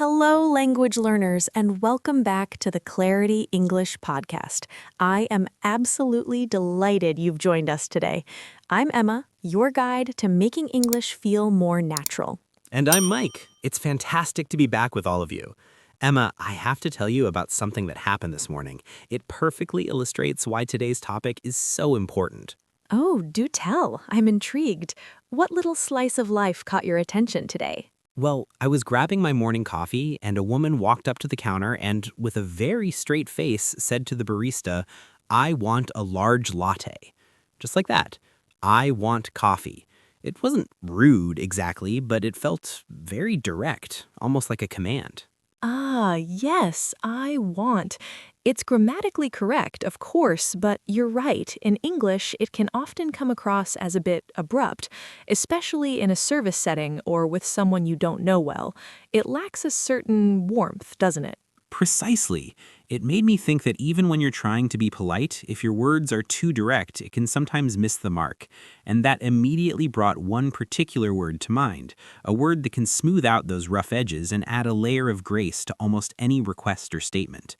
Hello, language learners, and welcome back to the Clarity English podcast. I am absolutely delighted you've joined us today. I'm Emma, your guide to making English feel more natural. And I'm Mike. It's fantastic to be back with all of you. Emma, I have to tell you about something that happened this morning. It perfectly illustrates why today's topic is so important. Oh, do tell. I'm intrigued. What little slice of life caught your attention today? Well, I was grabbing my morning coffee, and a woman walked up to the counter and, with a very straight face, said to the barista, "I want a large latte." Just like that. I want coffee. It wasn't rude exactly, but it felt very direct, almost like a command. Ah, yes, I want. It's grammatically correct, of course, but you're right. In English, it can often come across as a bit abrupt, especially in a service setting or with someone you don't know well. It lacks a certain warmth, doesn't it? Precisely. It made me think that even when you're trying to be polite, if your words are too direct, it can sometimes miss the mark. And that immediately brought one particular word to mind, a word that can smooth out those rough edges and add a layer of grace to almost any request or statement.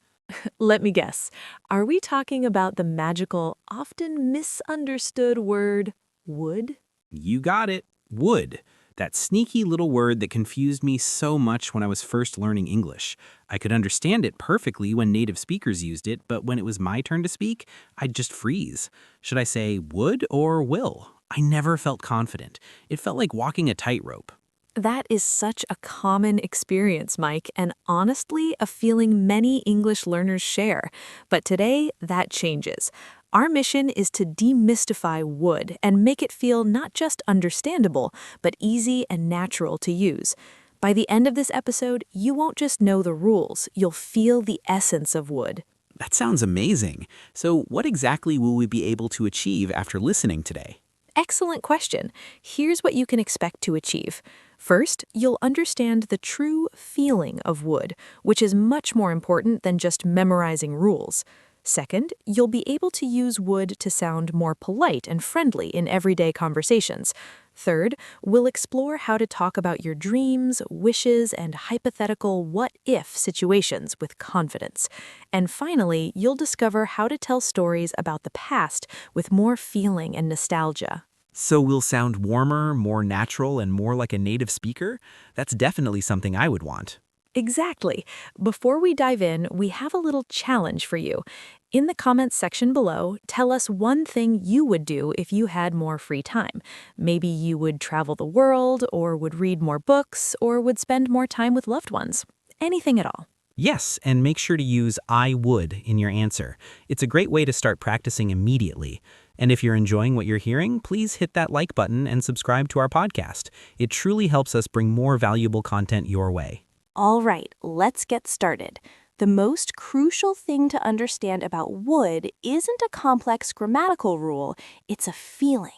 Let me guess. Are we talking about the magical, often misunderstood word would? You got it. Would. That sneaky little word that confused me so much when I was first learning English. I could understand it perfectly when native speakers used it, but when it was my turn to speak, I'd just freeze. Should I say would or will? I never felt confident. It felt like walking a tightrope. That is such a common experience, Mike, and honestly, a feeling many English learners share. But today, that changes. Our mission is to demystify would and make it feel not just understandable, but easy and natural to use. By the end of this episode, you won't just know the rules, you'll feel the essence of would. That sounds amazing. So, what exactly will we be able to achieve after listening today? Excellent question. Here's what you can expect to achieve. First, you'll understand the true feeling of would, which is much more important than just memorizing rules. Second, you'll be able to use would to sound more polite and friendly in everyday conversations. Third, we'll explore how to talk about your dreams, wishes, and hypothetical what-if situations with confidence. And finally, you'll discover how to tell stories about the past with more feeling and nostalgia. So we'll sound warmer, more natural, and more like a native speaker? That's definitely something I would want. Exactly. Before we dive in, we have a little challenge for you. In the comments section below, tell us one thing you would do if you had more free time. Maybe you would travel the world, or would read more books, or would spend more time with loved ones. Anything at all. Yes, and make sure to use I would in your answer. It's a great way to start practicing immediately. And if you're enjoying what you're hearing, please hit that like button and subscribe to our podcast. It truly helps us bring more valuable content your way. All right, let's get started. The most crucial thing to understand about would isn't a complex grammatical rule, it's a feeling.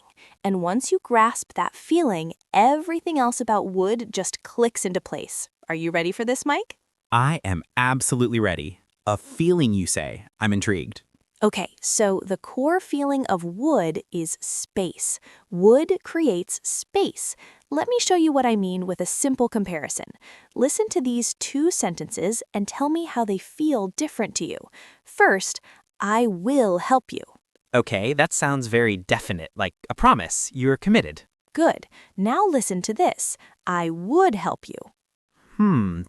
And once you grasp that feeling, everything else about would just clicks into place. Are you ready for this, Mike? I am absolutely ready. A feeling, you say. I'm intrigued. Okay, so the core feeling of would is space. Would creates space. Let me show you what I mean with a simple comparison. Listen to these two sentences and tell me how they feel different to you. First, I will help you. Okay, that sounds very definite, like a promise. You're committed. Good. Now listen to this. I would help you.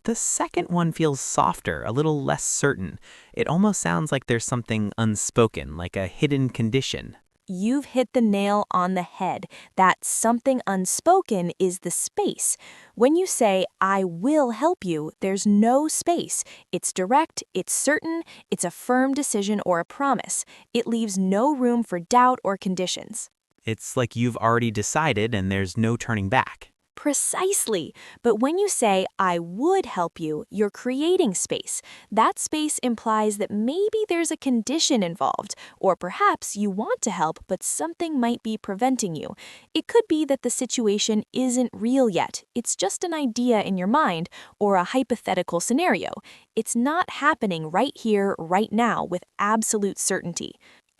The second one feels softer, a little less certain. It almost sounds like there's something unspoken, like a hidden condition. You've hit the nail on the head. That something unspoken is the space. When you say, I will help you, there's no space. It's direct, it's certain, it's a firm decision or a promise. It leaves no room for doubt or conditions. It's like you've already decided and there's no turning back. Precisely. But when you say, I would help you, you're creating space. That space implies that maybe there's a condition involved, or perhaps you want to help, but something might be preventing you. It could be that the situation isn't real yet. It's just an idea in your mind, or a hypothetical scenario. It's not happening right here, right now, with absolute certainty.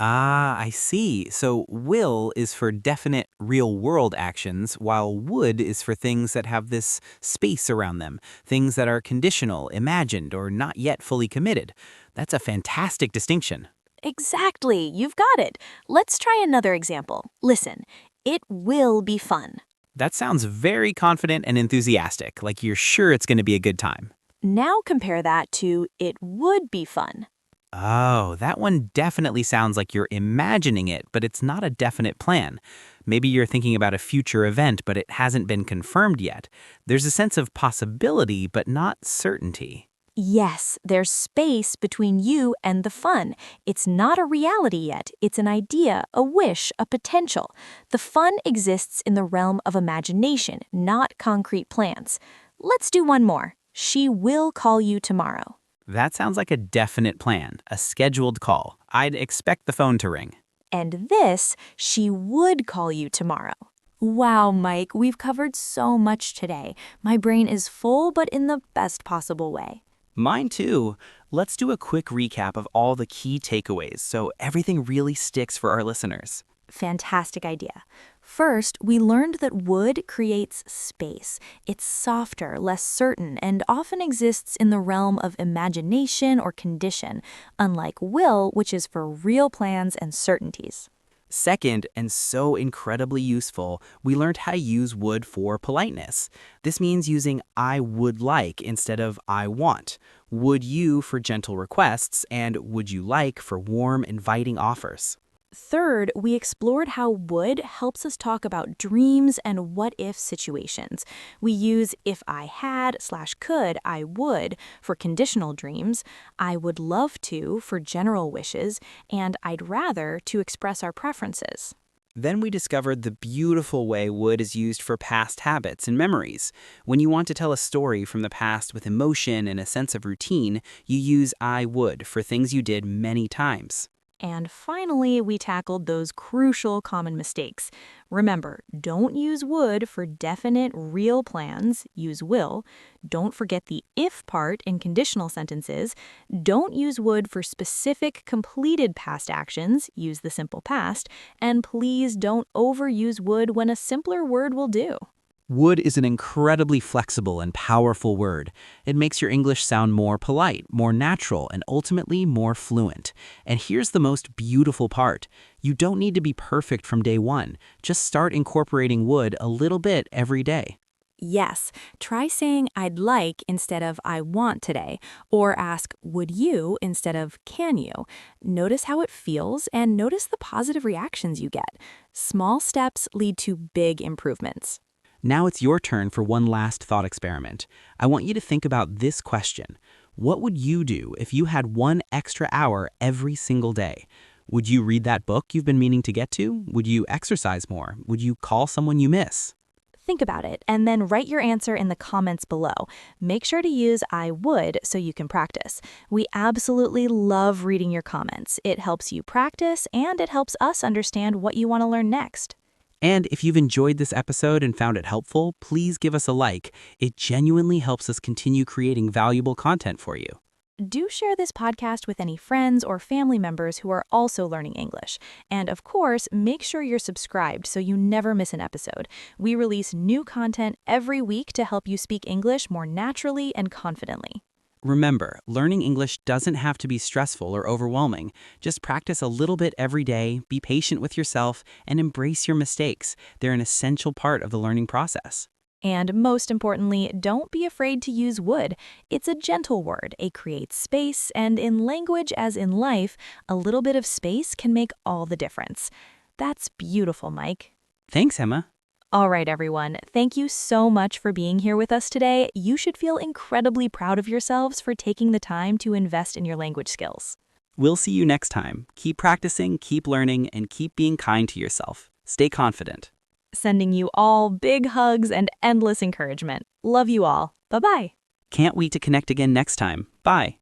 Ah, I see. So will is for definite real-world actions, while would is for things that have this space around them, things that are conditional, imagined, or not yet fully committed. That's a fantastic distinction. Exactly, you've got it. Let's try another example. Listen, it will be fun. That sounds very confident and enthusiastic, like you're sure it's going to be a good time. Now compare that to it would be fun. Oh, that one definitely sounds like you're imagining it, but it's not a definite plan. Maybe you're thinking about a future event, but it hasn't been confirmed yet. There's a sense of possibility, but not certainty. Yes, there's space between you and the fun. It's not a reality yet. It's an idea, a wish, a potential. The fun exists in the realm of imagination, not concrete plans. Let's do one more. She will call you tomorrow. That sounds like a definite plan, a scheduled call. I'd expect the phone to ring. And this, she would call you tomorrow. Wow, Mike, we've covered so much today. My brain is full, but in the best possible way. Mine too. Let's do a quick recap of all the key takeaways so everything really sticks for our listeners. Fantastic idea. First, we learned that would creates space. It's softer, less certain, and often exists in the realm of imagination or condition, unlike will, which is for real plans and certainties. Second, and so incredibly useful, we learned how to use would for politeness. This means using I would like instead of I want, would you for gentle requests, and would you like for warm, inviting offers. Third, we explored how would helps us talk about dreams and what-if situations. We use if I had/could, I would for conditional dreams, I would love to for general wishes, and I'd rather to express our preferences. Then we discovered the beautiful way would is used for past habits and memories. When you want to tell a story from the past with emotion and a sense of routine, you use I would for things you did many times. And finally, we tackled those crucial common mistakes. Remember, don't use would for definite, real plans, use will. Don't forget the if part in conditional sentences. Don't use would for specific, completed past actions, use the simple past. And please don't overuse would when a simpler word will do. Would is an incredibly flexible and powerful word. It makes your English sound more polite, more natural, and ultimately more fluent. And here's the most beautiful part. You don't need to be perfect from day one. Just start incorporating would a little bit every day. Yes, try saying I'd like instead of I want today, or ask would you instead of can you. Notice how it feels and notice the positive reactions you get. Small steps lead to big improvements. Now it's your turn for one last thought experiment. I want you to think about this question. What would you do if you had 1 extra hour every single day? Would you read that book you've been meaning to get to? Would you exercise more? Would you call someone you miss? Think about it and then write your answer in the comments below. Make sure to use I would so you can practice. We absolutely love reading your comments. It helps you practice and it helps us understand what you want to learn next. And if you've enjoyed this episode and found it helpful, please give us a like. It genuinely helps us continue creating valuable content for you. Do share this podcast with any friends or family members who are also learning English. And of course, make sure you're subscribed so you never miss an episode. We release new content every week to help you speak English more naturally and confidently. Remember, learning English doesn't have to be stressful or overwhelming. Just practice a little bit every day, be patient with yourself, and embrace your mistakes. They're an essential part of the learning process. And most importantly, don't be afraid to use would. It's a gentle word. It creates space, and in language as in life, a little bit of space can make all the difference. That's beautiful, Mike. Thanks, Emma. All right, everyone. Thank you so much for being here with us today. You should feel incredibly proud of yourselves for taking the time to invest in your language skills. We'll see you next time. Keep practicing, keep learning, and keep being kind to yourself. Stay confident. Sending you all big hugs and endless encouragement. Love you all. Bye-bye. Can't wait to connect again next time. Bye.